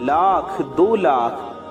1,00,000, 2,00,000,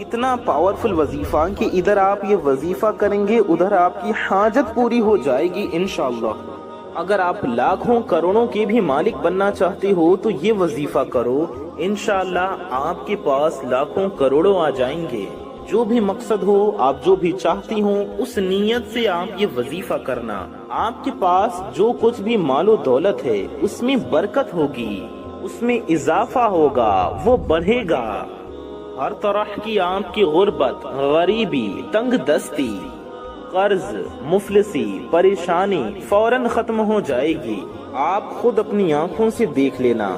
اتنا پاورفل وظیفہ کہ ادھر آپ یہ وظیفہ کریں گے ادھر آپ کی حاجت پوری ہو جائے گی انشاءاللہ۔ اگر آپ لاکھوں کروڑوں کے بھی مالک بننا چاہتے ہو تو یہ وظیفہ کرو، انشاءاللہ آپ کے پاس لاکھوں کروڑوں آ جائیں گے۔ جو بھی مقصد ہو، آپ جو بھی چاہتی ہوں، اس نیت سے آپ یہ وظیفہ کرنا۔ آپ کے پاس جو کچھ بھی مال و دولت ہے اس میں برکت ہوگی، اس میں اضافہ ہوگا، وہ بڑھے گا۔ ہر طرح کی آپ کی غربت، غریبی، تنگ دستی، قرض، مفلسی، پریشانی فوراً ختم ہو جائے گی۔ آپ خود اپنی آنکھوں سے دیکھ لینا۔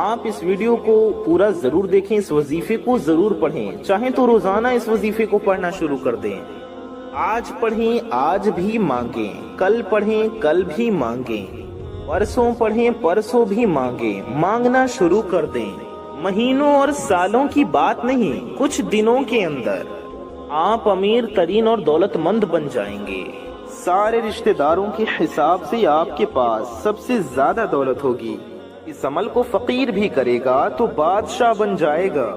آپ اس ویڈیو کو پورا ضرور دیکھیں، اس وظیفے کو ضرور پڑھیں، چاہیں تو روزانہ اس وظیفے کو پڑھنا شروع کر دیں۔ آج پڑھیں آج بھی مانگیں، کل پڑھیں کل بھی مانگیں، پرسوں پڑھیں پرسوں بھی مانگیں، مانگنا شروع کر دیں۔ مہینوں اور سالوں کی بات نہیں، کچھ دنوں کے اندر آپ امیر ترین اور دولت مند بن جائیں گے۔ سارے رشتہ داروں کے حساب سے آپ کے پاس سب سے زیادہ دولت ہوگی۔ اس عمل کو فقیر بھی کرے گا تو بادشاہ بن جائے گا۔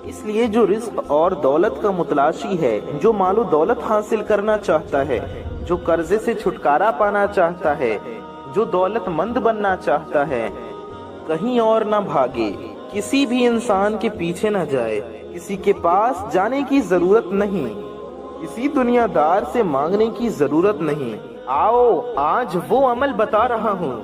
اس لیے جو رزق اور دولت کا متلاشی ہے، جو مال و دولت حاصل کرنا چاہتا ہے، جو قرضے سے چھٹکارا پانا چاہتا ہے، جو دولت مند بننا چاہتا ہے، کہیں اور نہ بھاگے، کسی بھی انسان کے پیچھے نہ جائے، کسی کے پاس جانے کی ضرورت نہیں، کسی دنیا دار سے مانگنے کی ضرورت نہیں۔ آؤ آج وہ عمل بتا رہا ہوں۔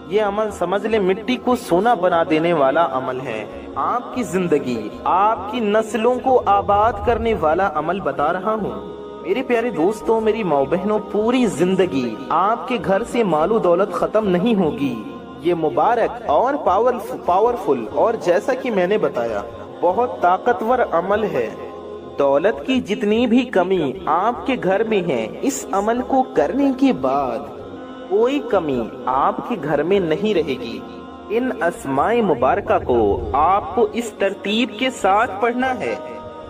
یہ عمل سمجھ لے مٹی کو سونا بنا دینے والا عمل ہے۔ آپ کی زندگی، آپ کی نسلوں کو آباد کرنے والا عمل بتا رہا ہوں۔ میرے پیارے دوستوں، میری ماں بہنوں، پوری زندگی آپ کے گھر سے مال و دولت ختم نہیں ہوگی۔ یہ مبارک اور پاورفل اور جیسا کہ میں نے بتایا بہت طاقتور عمل ہے۔ دولت کی جتنی بھی کمی آپ کے گھر میں ہے، اس عمل کو کرنے کے بعد کوئی کمی آپ کے گھر میں نہیں رہے گی۔ ان اسماء مبارکہ کو آپ کو اس ترتیب کے ساتھ پڑھنا ہے۔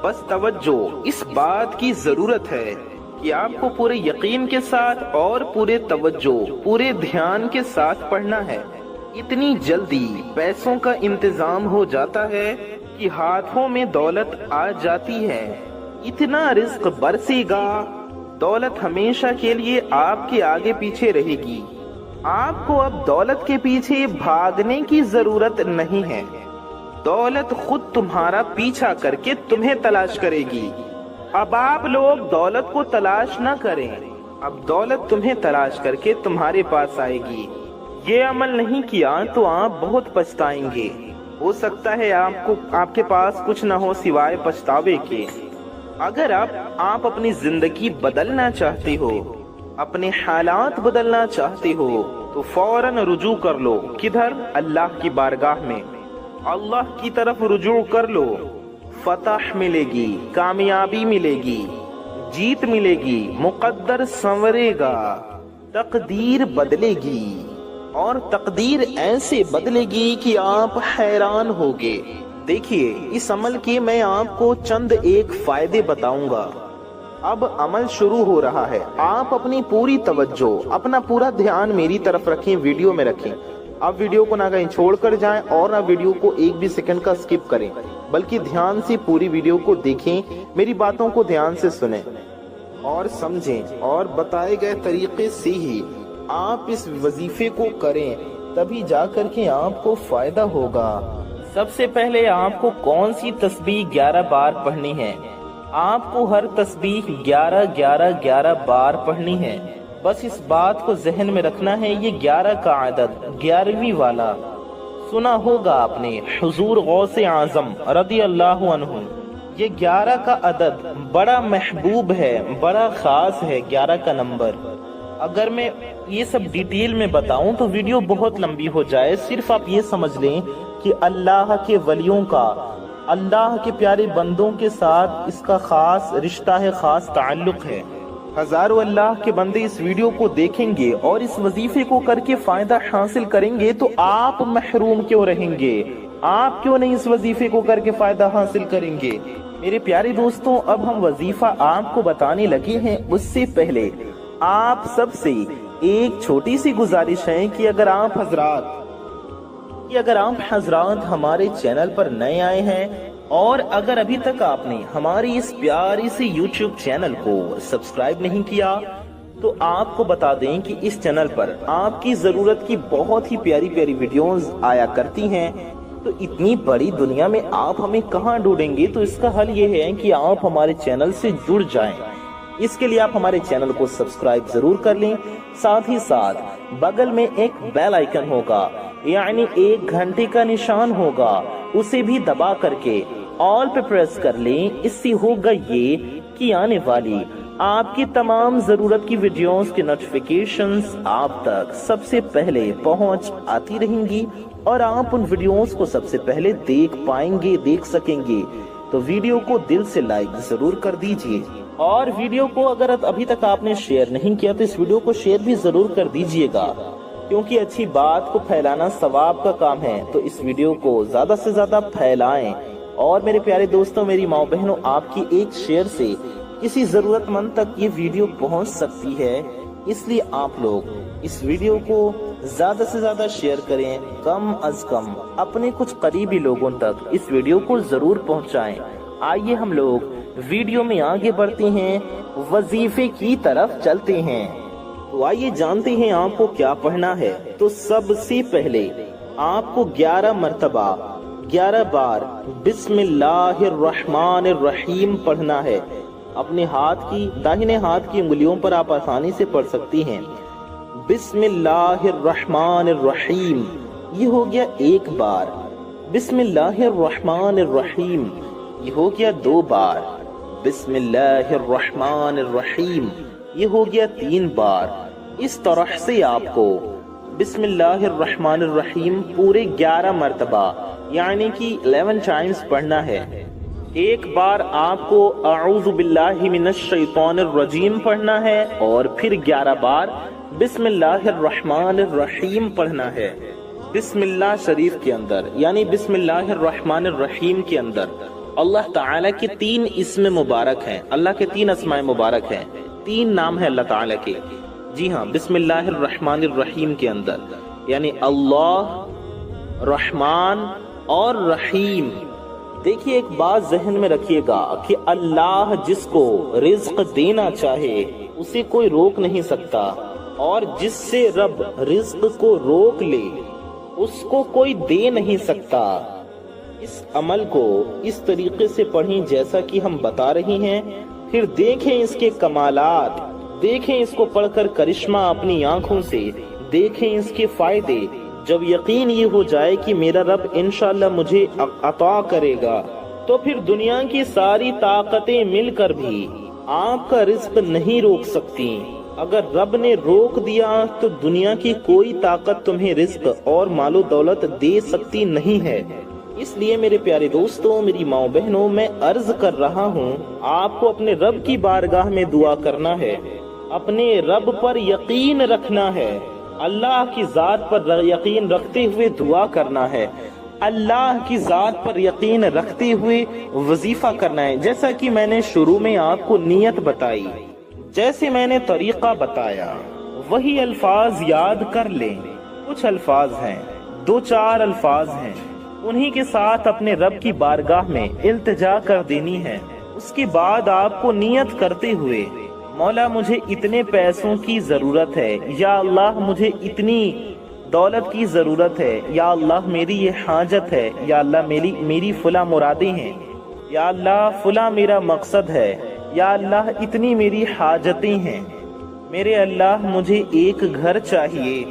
بس توجہ، اس بات کی ضرورت ہے کہ آپ کو پورے یقین کے ساتھ اور پورے توجہ، پورے دھیان کے ساتھ پڑھنا ہے۔ اتنی جلدی پیسوں کا انتظام ہو جاتا ہے کہ ہاتھوں میں دولت آ جاتی ہے، اتنا رزق برسے گا، دولت ہمیشہ کے لیے آپ کے آگے پیچھے رہے گی۔ آپ کو اب دولت کے پیچھے بھاگنے کی ضرورت نہیں ہے، دولت خود تمہارا پیچھا کر کے تمہیں تلاش کرے گی۔ اب آپ لوگ دولت کو تلاش نہ کریں، اب دولت تمہیں تلاش کر کے تمہارے پاس آئے گی۔ یہ عمل نہیں کیا تو آپ بہت پچھتائیں گے۔ ہو سکتا ہے آپ کے پاس کچھ نہ ہو سوائے پچھتاوے کے۔ اگر آپ اپنی زندگی بدلنا چاہتے ہو، اپنے حالات بدلنا چاہتے ہو تو فوراً رجوع کر لو۔ کدھر؟ اللہ کی بارگاہ میں، اللہ کی طرف رجوع کر لو۔ فتح ملے گی، کامیابی ملے گی، جیت ملے گی، مقدر سنورے گا، تقدیر بدلے گی، اور تقدیر ایسے بدلے گی کہ آپ حیران ہوگے۔ دیکھیے، اس عمل کے میں آپ کو چند ایک فائدے بتاؤں گا۔ اب عمل شروع ہو رہا ہے، آپ اپنی پوری توجہ، اپنا پورا دھیان میری طرف رکھیں، ویڈیو میں رکھیں۔ اب ویڈیو کو نہ کہیں چھوڑ کر جائیں اور نہ ویڈیو کو ایک بھی سیکنڈ کا سکپ کریں، بلکہ دھیان سے پوری ویڈیو کو دیکھیں، میری باتوں کو دھیان سے سنیں اور سمجھیں، اور بتائے گئے طریقے سے ہی آپ اس وظیفے کو کریں، تبھی جا کر کے آپ کو فائدہ ہوگا۔ سب سے پہلے آپ کو کون سی تسبیح 11 بار پڑھنی ہے؟ آپ کو ہر تسبیح 11 بار پڑھنی ہے۔ بس اس بات کو ذہن میں رکھنا ہے، یہ 11 کا عدد 11ویں والا سنا ہوگا آپ نے، حضور غوث اعظم رضی اللہ عنہ۔ یہ 11 کا عدد بڑا محبوب ہے، بڑا خاص ہے 11 کا نمبر۔ اگر میں یہ سب ڈیٹیل میں بتاؤں تو ویڈیو بہت لمبی ہو جائے، صرف آپ یہ سمجھ لیں کہ اللہ کے ولیوں کا، اللہ کے پیارے بندوں کے ساتھ اس کا خاص رشتہ ہے، خاص تعلق ہے۔ ہزاروں اللہ کے بندے اس ویڈیو کو دیکھیں گے اور اس وظیفے کو کر کے فائدہ حاصل کریں گے تو آپ محروم کیوں رہیں گے؟ آپ کیوں نہیں اس وظیفے کو کر کے فائدہ حاصل کریں گے؟ میرے پیارے دوستوں، اب ہم وظیفہ آپ کو بتانے لگے ہیں، اس سے پہلے آپ سب سے ایک چھوٹی سی گزارش ہے کہ اگر آپ حضرات ہمارے چینل پر نئے آئے ہیں اور اگر ابھی تک آپ نے ہماری اس پیاری سی YouTube چینل کو سبسکرائب نہیں کیا تو آپ کو بتا دیں کہ اس چینل پر آپ کی ضرورت کی بہت ہی پیاری پیاری ویڈیوز آیا کرتی ہیں۔ تو اتنی بڑی دنیا میں آپ ہمیں کہاں ڈھونڈیں گے؟ تو اس کا حل یہ ہے کہ آپ ہمارے چینل سے جڑ جائیں۔ اس کے لیے آپ ہمارے چینل کو سبسکرائب ضرور کر لیں، ساتھ ہی ساتھ بغل میں ایک بیل آئیکن ہوگا، یعنی 1 گھنٹے کا نشان ہوگا، اسے بھی دبا کر کے آل پہ پریس کر لیں۔ اس سے ہوگا یہ کہ آنے والی آپ کی تمام ضرورت کی ویڈیوز کے نوٹیفیکیشنز آپ تک سب سے پہلے پہنچ آتی رہیں گی اور آپ ان ویڈیوز کو سب سے پہلے دیکھ پائیں گے، دیکھ سکیں گے۔ تو ویڈیو کو دل سے لائک ضرور کر دیجئے، اور ویڈیو کو اگر ابھی تک آپ نے شیئر نہیں کیا تو اس ویڈیو کو شیئر بھی ضرور کر دیجئے گا، کیونکہ اچھی بات کو پھیلانا ثواب کا کام ہے۔ تو اس ویڈیو کو زیادہ سے زیادہ پھیلائیں، اور میرے پیارے دوستوں، میری ماں بہنوں، آپ کی ایک شیئر سے کسی ضرورت مند تک یہ ویڈیو پہنچ سکتی ہے، اس لیے آپ لوگ اس ویڈیو کو زیادہ سے زیادہ شیئر کریں، کم از کم اپنے کچھ قریبی لوگوں تک اس ویڈیو کو ضرور پہنچائیں۔ آئیے ہم لوگ ویڈیو میں آگے بڑھتے ہیں، وظیفے کی طرف چلتے ہیں۔ تو آئیے جانتے ہیں آپ کو کیا پڑھنا ہے۔ تو سب سے پہلے آپ کو 11 مرتبہ 11 بار بسم اللہ الرحمن الرحیم پڑھنا ہے۔ اپنے داہنے ہاتھ کی انگلیوں پر آپ آسانی سے پڑھ سکتی ہیں۔ بسم اللہ الرحمن الرحیم، یہ ہو گیا 1 بار۔ بسم اللہ الرحمن الرحیم، یہ ہو گیا 2 بار۔ بسم اللہ الرحمن الرحیم، یہ ہو گیا 3 بار۔ اس طرح سے آپ کو بسم اللہ الرحمن الرحیم پورے 11 مرتبہ یعنی کہ 11 ٹائمز پڑھنا ہے۔ 1 بار آپ کو اعوذ باللہ من الشیطان الرجیم پڑھنا ہے، اور پھر 11 بار بسم اللہ الرحمن الرحیم پڑھنا ہے۔ بسم اللہ شریف کے اندر یعنی بسم اللہ الرحمن الرحیم کے اندر اللہ تعالیٰ کے 3 اسم مبارک ہیں، اللہ کے 3 اسماء مبارک ہیں، 3 نام ہیں اللہ تعالیٰ کے۔ جی ہاں، بسم اللہ الرحمن الرحیم کے اندر یعنی اللہ، رحمان اور رحیم۔ دیکھیے ایک بات ذہن میں رکھیے گا کہ اللہ جس کو رزق دینا چاہے اسے کوئی روک نہیں سکتا، اور جس سے رب رزق کو روک لے اس کو کوئی دے نہیں سکتا۔ اس عمل کو اس طریقے سے پڑھیں جیسا کہ ہم بتا رہی ہیں، پھر دیکھیں اس کے کمالات، دیکھیں اس کو پڑھ کر کرشمہ اپنی آنکھوں سے، دیکھیں اس کے فائدے۔ جب یقین یہ ہو جائے کہ میرا رب انشاءاللہ مجھے عطا کرے گا، تو پھر دنیا کی ساری طاقتیں مل کر بھی آپ کا رزق نہیں روک سکتی۔ اگر رب نے روک دیا تو دنیا کی کوئی طاقت تمہیں رزق اور مال و دولت دے سکتی نہیں ہے۔ اس لیے میرے پیارے دوستوں، میری ماں بہنوں، میں عرض کر رہا ہوں آپ کو اپنے رب کی بارگاہ میں دعا کرنا ہے، اپنے رب پر یقین رکھنا ہے، اللہ کی ذات پر یقین رکھتے ہوئے دعا کرنا ہے، اللہ کی ذات پر یقین رکھتے ہوئے وظیفہ کرنا ہے۔ جیسا کہ میں نے شروع میں آپ کو نیت بتائی، جیسے میں نے طریقہ بتایا، وہی الفاظ یاد کر لیں۔ کچھ الفاظ ہیں، 2-4 الفاظ ہیں، انہی کے ساتھ اپنے رب کی بارگاہ میں التجا کر دینی ہے۔ اس کے بعد آپ کو نیت کرتے ہوئے، مولا مجھے اتنے پیسوں کی ضرورت ہے، یا اللہ مجھے اتنی دولت کی ضرورت ہے، یا اللہ میری یہ حاجت ہے، یا اللہ میری فلاں مرادیں ہیں، یا اللہ فلاں میرا مقصد ہے، یا اللہ اتنی میری حاجتیں ہیں۔ میرے اللہ مجھے ایک گھر چاہیے،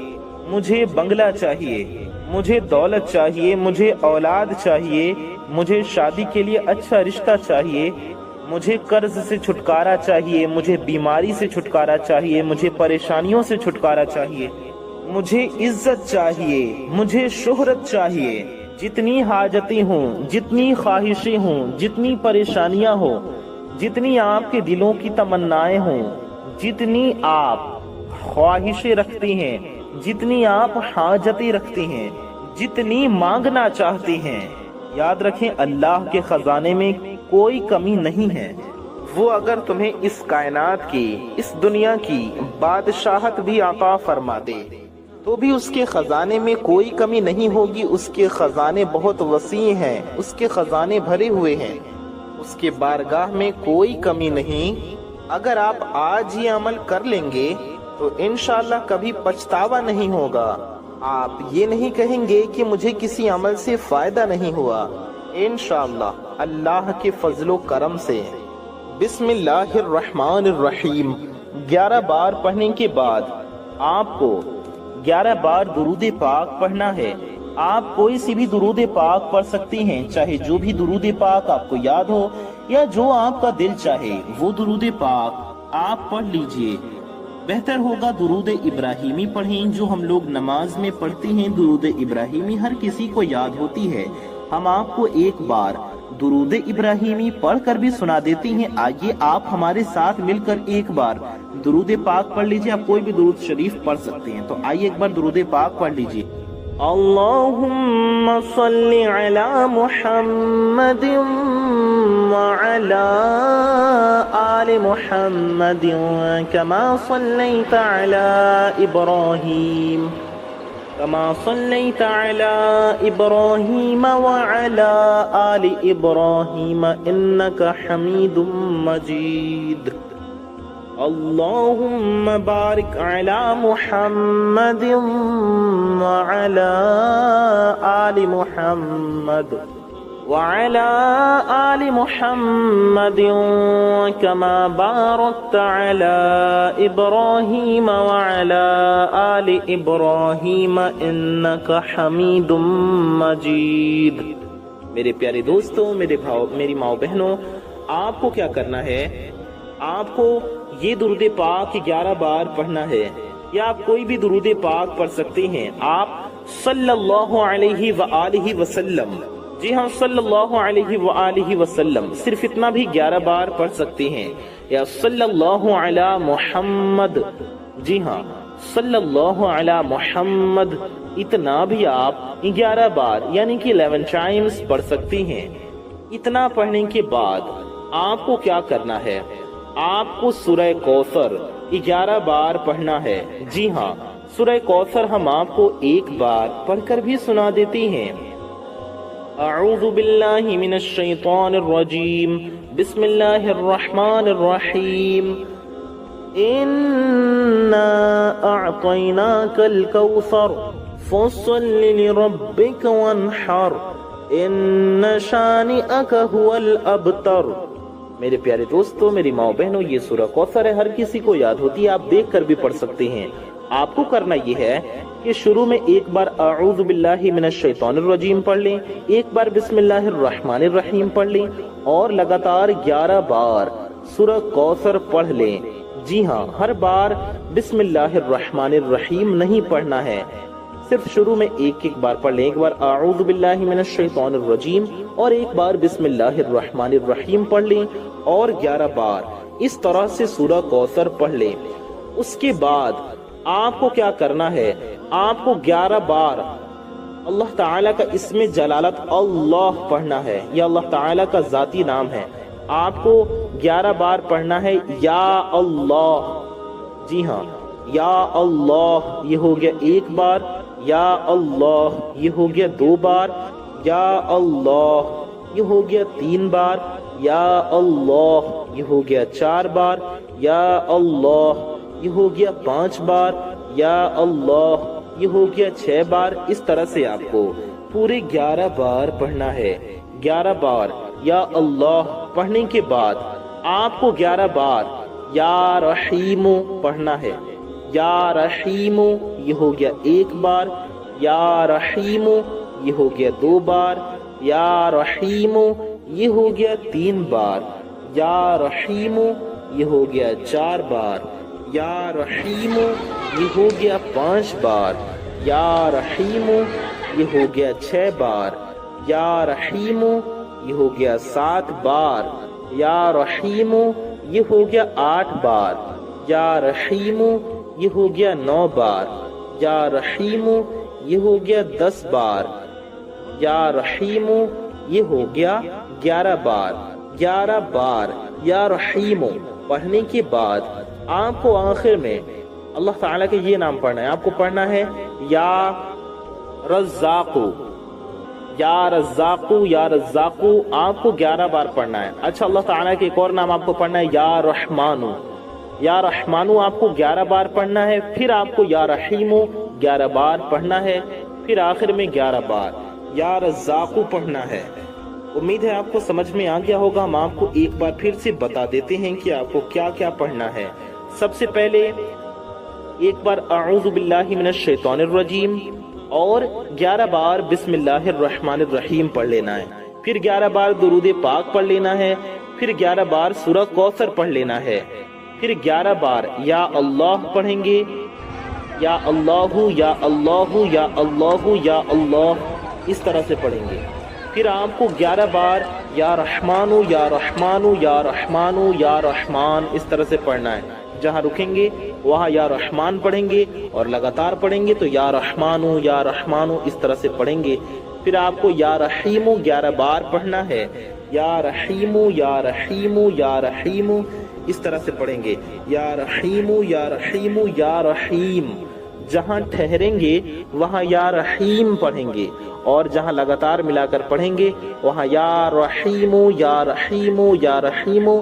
مجھے بنگلہ چاہیے، مجھے دولت چاہیے، مجھے اولاد چاہیے، مجھے شادی کے لیے اچھا رشتہ چاہیے، مجھے قرض سے چھٹکارا چاہیے، مجھے بیماری سے چھٹکارا چاہیے، مجھے پریشانیوں سے چھٹکارا چاہیے، مجھے عزت چاہیے، مجھے شہرت چاہیے۔ جتنی حاجتیں ہوں، جتنی خواہشیں ہوں، جتنی پریشانیاں ہوں، جتنی آپ کے دلوں کی تمنائیں ہوں، جتنی آپ خواہشیں رکھتے ہیں، جتنی آپ حاجتیں رکھتے ہیں، جتنی مانگنا چاہتے ہیں، یاد رکھیں اللہ کے خزانے میں کوئی کمی نہیں ہے۔ وہ اگر تمہیں اس کائنات کی، اس دنیا کی بادشاہت بھی عطا فرما دے تو بھی اس کے خزانے میں کوئی کمی نہیں ہوگی۔ اس کے خزانے بہت وسیع ہیں، اس کے خزانے بھرے ہوئے ہیں، اس کے بارگاہ میں کوئی کمی نہیں۔ اگر آپ آج یہ عمل کر لیں گے تو انشاءاللہ کبھی پچھتاوا نہیں ہوگا۔ آپ یہ نہیں کہیں گے کہ مجھے کسی عمل سے فائدہ نہیں ہوا۔ انشاءاللہ اللہ کے فضل و کرم سے۔ بسم اللہ الرحمن الرحیم 11 بار پڑھنے کے بعد آپ کو 11 بار درود پاک پڑھنا ہے۔ آپ کوئی سی بھی درود پاک پڑھ سکتی ہیں، چاہے جو بھی درود پاک آپ کو یاد ہو یا جو آپ کا دل چاہے وہ درود پاک آپ پڑھ لیجئے۔ بہتر ہوگا درود ابراہیمی پڑھیں جو ہم لوگ نماز میں پڑھتے ہیں۔ درود ابراہیمی ہر کسی کو یاد ہوتی ہے۔ ہم آپ کو ایک بار درود ابراہیمی پڑھ کر بھی سنا دیتے ہیں۔ آئیے آپ ہمارے ساتھ مل کر ایک بار درود پاک پڑھ لیجئے۔ آپ کوئی بھی درود شریف پڑھ سکتے ہیں، تو آئیے ایک بار درود پاک پڑھ لیجئے۔ اللہم صلی علی محمد وعلی آل محمد کما صلیت علی ابراہیم وعلی آل ابراہیم انک حمید مجید۔ اللہم بارک علی محمد وعلی آل محمد وعلی آل محمد کما بارکت علی ابراہیم وعلی آل ابراہیم انک حمید مجید۔ میرے پیارے دوستوں، میری ماؤں بہنوں، آپ کو کیا کرنا ہے؟ آپ کو یہ درود پاک 11 بار پڑھنا ہے، یا آپ کوئی بھی درود پاک پڑھ سکتے ہیں۔ آپ صلی اللہ علیہ وآلہ وسلم، جی ہاں صلی اللہ علیہ وآلہ وسلم، صرف اتنا بھی 11 بار پڑھ سکتے ہیں، یا صلی اللہ علی محمد، جی ہاں صلی اللہ علی محمد، اتنا بھی آپ 11 بار یعنی کہ 11 ٹائمز پڑھ سکتے ہیں۔ اتنا پڑھنے کے بعد آپ کو کیا کرنا ہے؟ آپ کو سورہ کوثر 11 بار پڑھنا ہے۔ جی ہاں سورہ کوثر ہم آپ کو ایک بار پڑھ کر بھی سنا دیتے ہیں۔ اعوذ باللہ من الشیطان الرجیم، بسم اللہ الرحمن الرحیم۔ انا اعطیناک الکوثر فصل لربک وانحر ان شانئک هو الابتر۔ میرے پیارے دوستوں، میری ماؤں بہنوں، یہ سورہ کوثر ہے، ہر کسی کو یاد ہوتی ہے، آپ دیکھ کر بھی پڑھ سکتے ہیں۔ آپ کو کرنا یہ ہے کہ شروع میں ایک بار اعوذ باللہ من الشیطان الرجیم پڑھ لیں، ایک بار بسم اللہ الرحمن الرحیم پڑھ لیں، اور لگاتار 11 بار سورہ کوثر پڑھ لیں۔ جی ہاں ہر بار بسم اللہ الرحمن الرحیم نہیں پڑھنا ہے، صرف شروع میں ایک بار پڑھ لیں، ایک بار اعوذ باللہ من الشیطان الرجیم اور ایک بار بسم اللہ الرحمن الرحیم پڑھ لیں، اور 11 بار اس طرح سے سورہ کوثر پڑھ لیں۔ اس کے بعد آپ کو کیا کرنا ہے؟ آپ کو 11 بار اللہ تعالیٰ کا اسم جلالت اللہ پڑھنا ہے، یہ اللہ تعالیٰ کا ذاتی نام ہے۔ آپ کو 11 بار پڑھنا ہے یا اللہ، جی ہاں یا اللہ، یہ ہو گیا ایک بار، یا اللہ یہ ہو گیا 2 بار، یا اللہ یہ ہو گیا 3 بار، یا اللہ یہ ہو گیا 4 بار، یا اللہ یہ ہو گیا 5 بار، یا اللہ یہ ہو گیا 6 بار۔ اس طرح سے آپ کو پورے 11 بار پڑھنا ہے۔ 11 بار یا اللہ پڑھنے کے بعد آپ کو 11 بار یا رحیم پڑھنا ہے۔ یا رحیم یہ ہو گیا 1 بار، یا رحیم یہ ہو گیا 2 بار، یا رحیم یہ ہو گیا 3 بار، یا رحیم یہ ہو گیا 4 بار، یا رحیم یہ ہو گیا 5 بار، یا رحیم یہ ہو گیا 6 بار، یا رحیم یہ ہو گیا 7 بار، یا رحیم یہ ہو گیا 8 بار، یا رحیم یہ ہو گیا 9 بار، یا رحیم یہ ہو گیا 10 بار، یا رحیم یہ ہو گیا 11 بار۔ 11 بار یا رحیم پڑھنے کے بعد آپ کو آخر میں اللہ تعالیٰ کے یہ نام پڑھنا ہے۔ آپ کو پڑھنا ہے یا رزاقو، یا رزاقو، یا رزاقو آپ کو 11 بار پڑھنا ہے۔ اچھا اللہ تعالیٰ کے ایک اور نام آپ کو پڑھنا ہے یا رحمانو، یا رحمانو آپ کو 11 بار پڑھنا ہے۔ پھر آپ کو یا رحیمو 11 بار پڑھنا ہے۔ پھر آخر میں 11 بار یا رزاقو پڑھنا ہے۔ امید ہے آپ کو سمجھ میں آ گیا ہوگا۔ ہم آپ کو ایک بار پھر سے بتا دیتے ہیں کہ آپ کو کیا کیا پڑھنا ہے۔ سب سے پہلے ایک بار اعوذ باللہ من الشیطان الرجیم اور 11 بار بسم اللہ الرحمن الرحیم پڑھ لینا ہے۔ پھر 11 بار درود پاک پڑھ لینا ہے۔ پھر 11 بار سورہ کوثر پڑھ لینا ہے۔ پھر 11 بار یا اللہ پڑھیں گے، یا اللہ یا اللہ یا اللہ یا اللہ، اس طرح سے پڑھیں گے۔ پھر آپ کو 11 بار یا رحمانو یا رحمانو یا رحمانو یا رحمان اس طرح سے پڑھنا ہے۔ جہاں رکیں گے وہاں یا رحمان پڑھیں گے، اور لگاتار پڑھیں گے تو یا رحمانو یا رحمانو اس طرح سے پڑھیں گے۔ پھر آپ کو یا رحیمو 11 بار پڑھنا ہے، یا رحیمو یا رحیمو یا رحیمو اس طرح سے پڑھیں گے، یا رحیمو یا رحیمو یا رحیم۔ جہاں ٹھہریں گے وہاں یا رحیم پڑھیں گے، اور جہاں لگاتار ملا کر پڑھیں گے وہاں یا رحیمو یا رحیمو یا رحیمو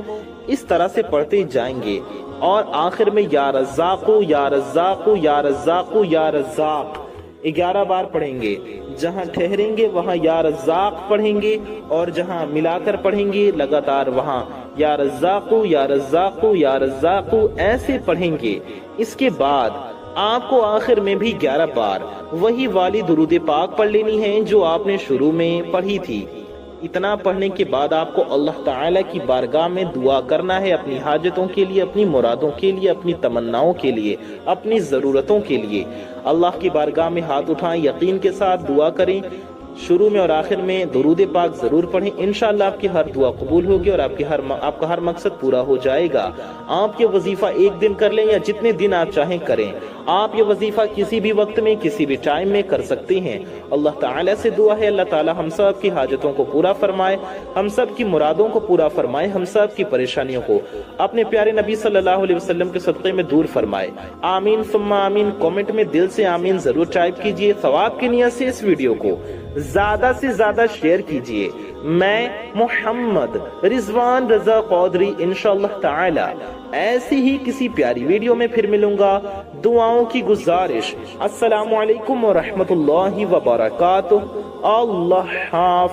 اس طرح سے پڑھتے جائیں گے۔ اور آخر میں یا رزاقو یا رزاقو یا رزاقو یا رزاق 11 بار پڑھیں گے۔ جہاں ٹھہریں گے وہاں یا رزاق پڑھیں گے، اور جہاں ملا کر پڑھیں گے لگاتار وہاں یا رزاقو یا رزاقو یا رزاقو ایسے پڑھیں گے۔ اس کے بعد آپ کو آخر میں بھی 11 بار وہی والی درود پاک پڑھ لینی ہے جو آپ نے شروع میں پڑھی تھی۔ اتنا پڑھنے کے بعد آپ کو اللہ تعالیٰ کی بارگاہ میں دعا کرنا ہے، اپنی حاجتوں کے لیے، اپنی مرادوں کے لیے، اپنی تمناؤں کے لیے، اپنی ضرورتوں کے لیے۔ اللہ کی بارگاہ میں ہاتھ اٹھائیں، یقین کے ساتھ دعا کریں، شروع میں اور آخر میں درود پاک ضرور پڑھیں۔ انشاءاللہ آپ کی ہر دعا قبول ہوگی اور آپ کا ہر مقصد پورا ہو جائے گا۔ آپ یہ وظیفہ ایک دن کر لیں یا جتنے دن آپ چاہیں کریں۔ آپ یہ وظیفہ کسی بھی وقت میں کسی بھی ٹائم میں کر سکتے ہیں۔ اللہ تعالیٰ سے دعا ہے اللہ تعالیٰ ہم سب کی حاجتوں کو پورا فرمائے، ہم سب کی مرادوں کو پورا فرمائے، ہم سب کی پریشانیوں کو اپنے پیارے نبی صلی اللہ علیہ وسلم کے صدقے میں دور فرمائے۔ آمین ثم آمین۔ کامنٹ میں دل سے آمین ضرور ٹائپ کیجئے۔ ثواب کی نیت سے اس ویڈیو کو زیادہ سے زیادہ شیئر کیجئے۔ میں محمد رضوان رضا قادری انشاءاللہ تعالی ایسی ہی کسی پیاری ویڈیو میں پھر ملوں گا۔ دعاؤں کی گزارش۔ السلام علیکم ورحمۃ اللہ وبرکاتہ۔ اللہ حافظ۔